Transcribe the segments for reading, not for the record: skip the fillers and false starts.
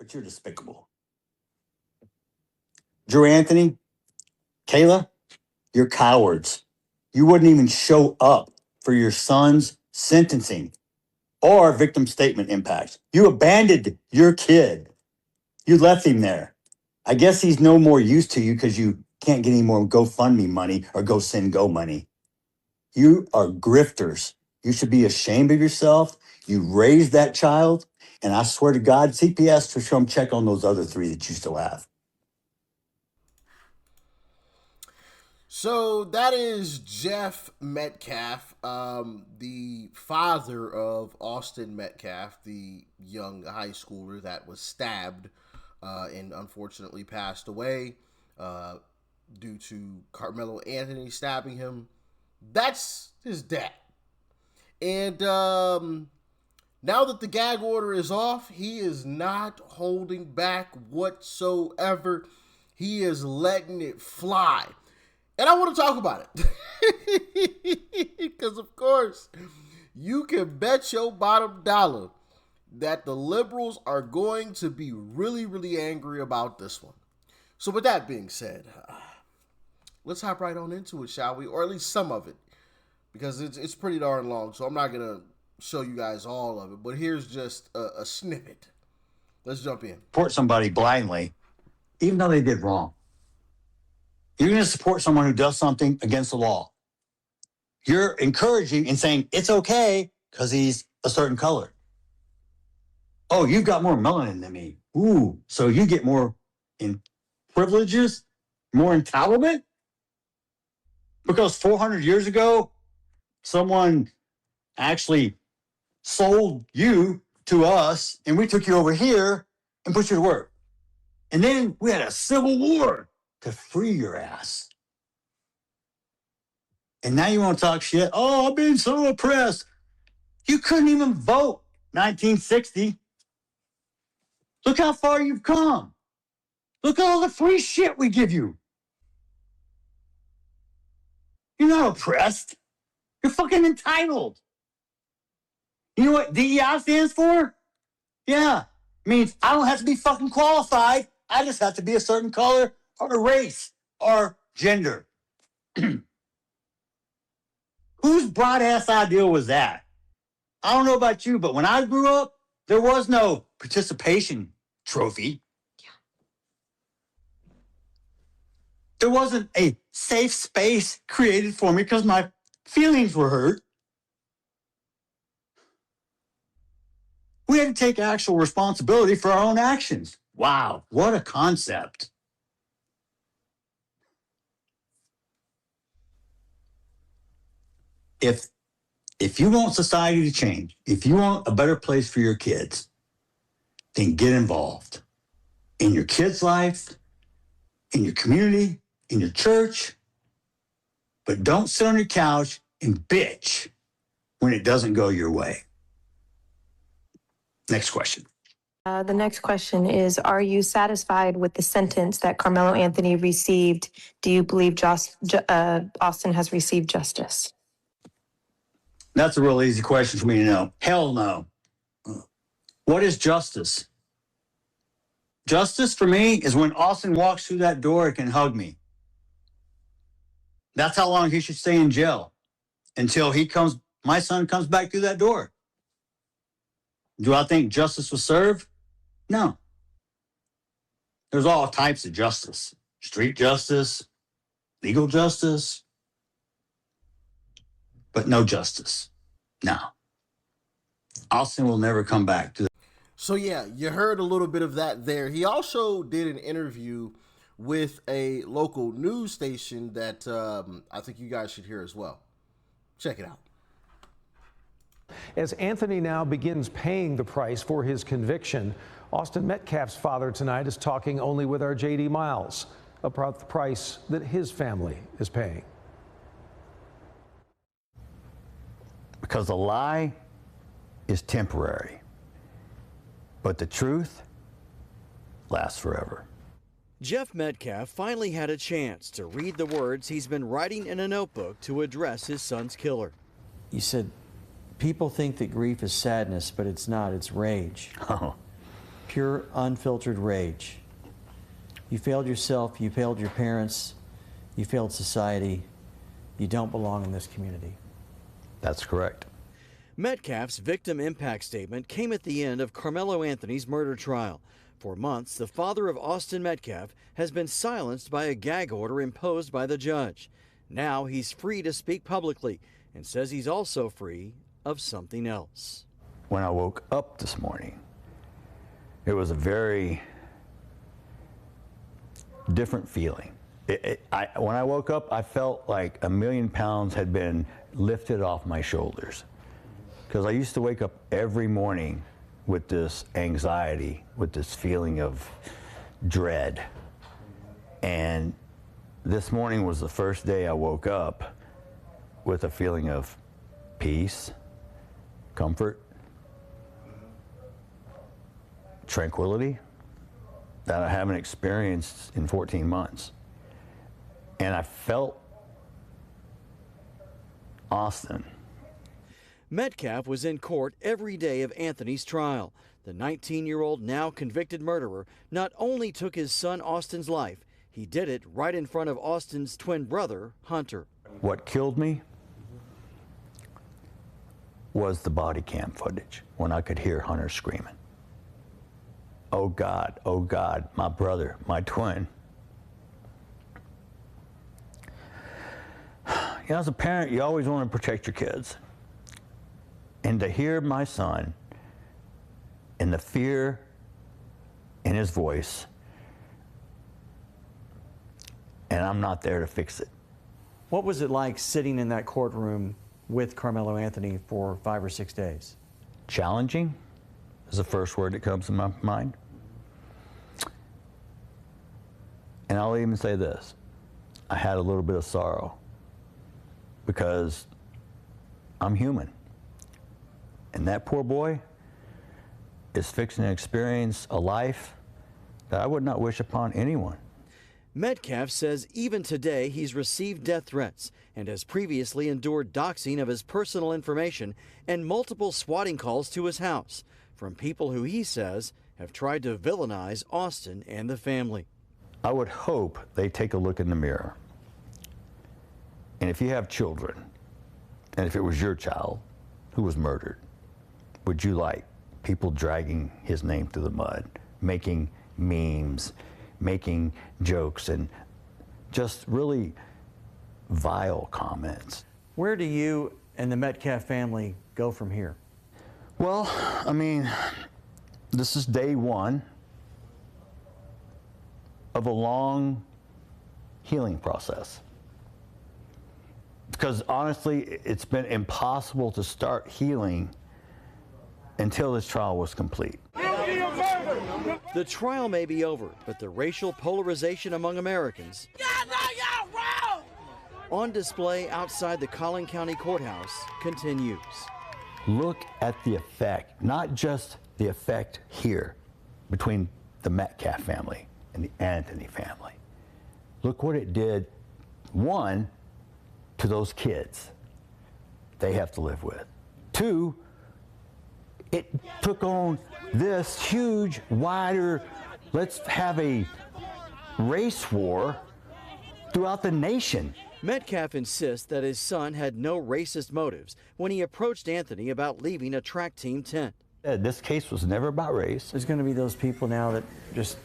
but you're despicable. Drew Anthony, Kayla, you're cowards. You wouldn't even show up for your son's sentencing or victim statement impact. You abandoned your kid. You left him there. I guess he's no more use to you because you can't get any more GoFundMe money or Go money. You are grifters. You should be ashamed of yourself. You raised that child. And I swear to God, CPS to show them check on those other three that you still have. So that is Jeff Metcalf, the father of Austin Metcalf, the young high schooler that was stabbed and unfortunately passed away due to Karmelo Anthony stabbing him. That's his dad. And now that the gag order is off, he is not holding back whatsoever. He is letting it fly. And I want to talk about it. Because, of course, you can bet your bottom dollar that the liberals are going to be really, really angry about this one. So with that being said, let's hop right on into it, shall we? Or at least some of it. Because it's pretty darn long, so I'm not going to show you guys all of it. But here's just a snippet. Let's jump in. Support somebody blindly, even though they did wrong. You're going to support someone who does something against the law. You're encouraging and saying it's okay because he's a certain color. Oh, you've got more melanin than me. Ooh, so you get more in privileges, more entitlement? Because 400 years ago, someone actually sold you to us and we took you over here and put you to work. And then we had a civil war to free your ass. And now you want to talk shit? Oh, I've been so oppressed. You couldn't even vote 1960. Look how far you've come. Look at all the free shit we give you. You're not oppressed. You're fucking entitled. You know what DEI stands for? Yeah. It means I don't have to be fucking qualified. I just have to be a certain color or a race or gender. Whose broad ass idea was that? I don't know about you, but when I grew up, there was no participation trophy. Yeah. There wasn't a safe space created for me because my feelings were hurt. We had to take actual responsibility for our own actions. Wow, what a concept. If you want society to change, if you want a better place for your kids, then get involved in your kid's life, in your community, in your church. But don't sit on your couch and bitch when it doesn't go your way. Next question. The next question is, are you satisfied with the sentence that Karmelo Anthony received? Do you believe Austin has received justice? That's a real easy question for me to know. Hell no. What is justice? Justice for me is when Austin walks through that door and can hug me. That's how long he should stay in jail until my son comes back through that door. Do I think justice was served? No. There's all types of justice. Street justice, legal justice, but no justice. No. Austin will never come back to that. So yeah, you heard a little bit of that there. He also did an interview with a local news station that I think you guys should hear as well. Check it out. As Anthony now begins paying the price for his conviction, Austin Metcalf's father tonight is talking only with our JD Miles about the price that his family is paying. Because the lie is temporary, but the truth lasts forever. Jeff Metcalf finally had a chance to read the words he's been writing in a notebook to address his son's killer. You said people think that grief is sadness, but it's not, it's rage. Oh, pure, unfiltered rage. You failed yourself, you failed your parents, you failed society. You don't belong in this community. That's correct. Metcalf's victim impact statement came at the end of Karmelo Anthony's murder trial. For months, the father of Austin Metcalf has been silenced by a gag order imposed by the judge. Now he's free to speak publicly and says he's also free of something else. When I woke up this morning, it was a very different feeling. When I woke up, I felt like 1,000,000 pounds had been lifted off my shoulders. Because I used to wake up every morning with this anxiety, with this feeling of dread. And this morning was the first day I woke up with a feeling of peace, comfort, tranquility that I haven't experienced in 14 months. And I felt Austin. Metcalf was in court every day of Anthony's trial. The 19-year-old, now convicted murderer not only took his son Austin's life, he did it right in front of Austin's twin brother, Hunter. What killed me was the body cam footage when I could hear Hunter screaming. Oh God, my brother, my twin. You know, as a parent, you always want to protect your kids. And to hear my son and the fear in his voice, and I'm not there to fix it. What was it like sitting in that courtroom with Karmelo Anthony for 5 or 6 days? Challenging is the first word that comes to my mind. And I'll even say this, I had a little bit of sorrow because I'm human. And that poor boy is fixing to experience a life that I would not wish upon anyone. Metcalf says even today he's received death threats and has previously endured doxing of his personal information and multiple swatting calls to his house from people who he says have tried to villainize Austin and the family. I would hope they take a look in the mirror. And if you have children, and if it was your child who was murdered, would you like people dragging his name through the mud, making memes, making jokes, and just really vile comments? Where do you and the Metcalf family go from here? Well, I mean, this is day one of a long healing process. Because honestly, it's been impossible to start healing until this trial was complete. The trial may be over, but the racial polarization among Americans on display outside the Collin County Courthouse continues. Look at the effect, not just the effect here between the Metcalf family and the Anthony family. Look what it did, one, to those kids they have to live with. Two, it took on this huge, wider, let's have a race war throughout the nation. Metcalf insists that his son had no racist motives when he approached Anthony about leaving a track team tent. This case was never about race. There's going to be those people now that just,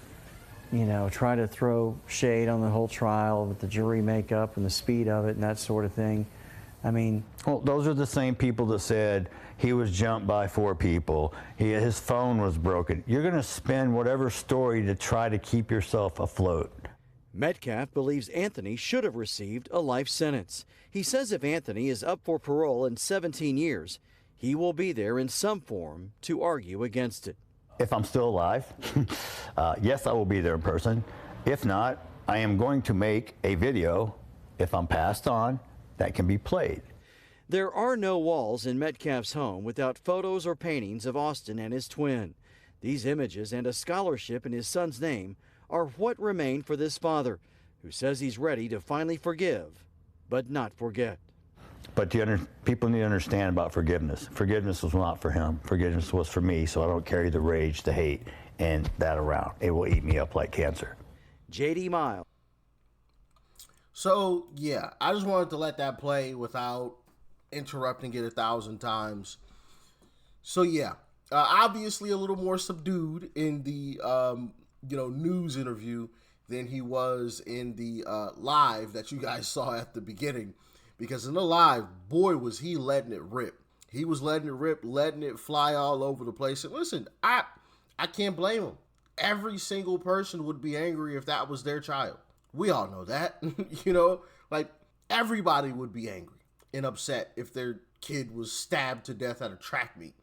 try to throw shade on the whole trial with the jury makeup and the speed of it and that sort of thing. I mean, well, those are the same people that said he was jumped by 4 people, his phone was broken. You're going to spin whatever story to try to keep yourself afloat. Metcalf believes Anthony should have received a life sentence. He says if Anthony is up for parole in 17 years, he will be there in some form to argue against it. If I'm still alive, yes, I will be there in person. If not, I am going to make a video, if I'm passed on, that can be played. There are no walls in Metcalf's home without photos or paintings of Austin and his twin. These images and a scholarship in his son's name are what remain for this father, who says he's ready to finally forgive, but not forget. But people need to understand about forgiveness. Forgiveness was not for him. Forgiveness was for me, so I don't carry the rage, the hate, and that around. It will eat me up like cancer. JD Miles. So, yeah, I just wanted to let that play without interrupting it 1,000 times. So, yeah, obviously a little more subdued in the, news interview than he was in the live that you guys saw at the beginning. Because in the live, boy, was he letting it rip. He was letting it rip, letting it fly all over the place. And listen, I can't blame him. Every single person would be angry if that was their child. We all know that, like everybody would be angry and upset if their kid was stabbed to death at a track meet,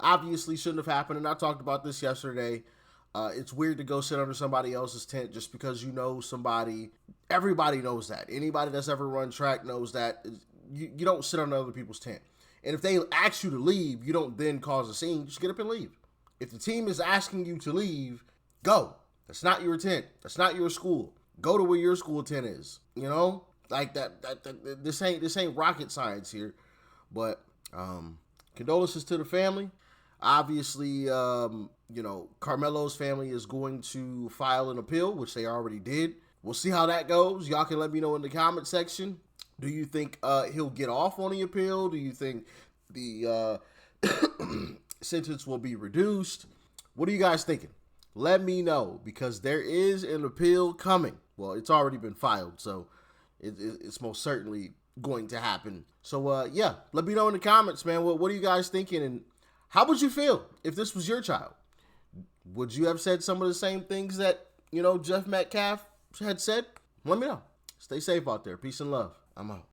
obviously shouldn't have happened. And I talked about this yesterday. It's weird to go sit under somebody else's tent just because you know somebody. Everybody knows that. Anybody that's ever run track knows that you don't sit under other people's tent. And if they ask you to leave, you don't then cause a scene. Just get up and leave. If the team is asking you to leave, go. That's not your tent. That's not your school. Go to where your school tent is. Like that. This ain't rocket science here. But condolences to the family. Obviously, Karmelo's family is going to file an appeal, which they already did. We'll see how that goes. Y'all can let me know in the comment section. Do you think he'll get off on the appeal? Do you think the sentence will be reduced? What are you guys thinking? Let me know, because there is an appeal coming. Well, it's already been filed, so it's most certainly going to happen. So, let me know in the comments, man. What are you guys thinking? And how would you feel if this was your child? Would you have said some of the same things that, Jeff Metcalf had said? Let me know. Stay safe out there. Peace and love. I'm out.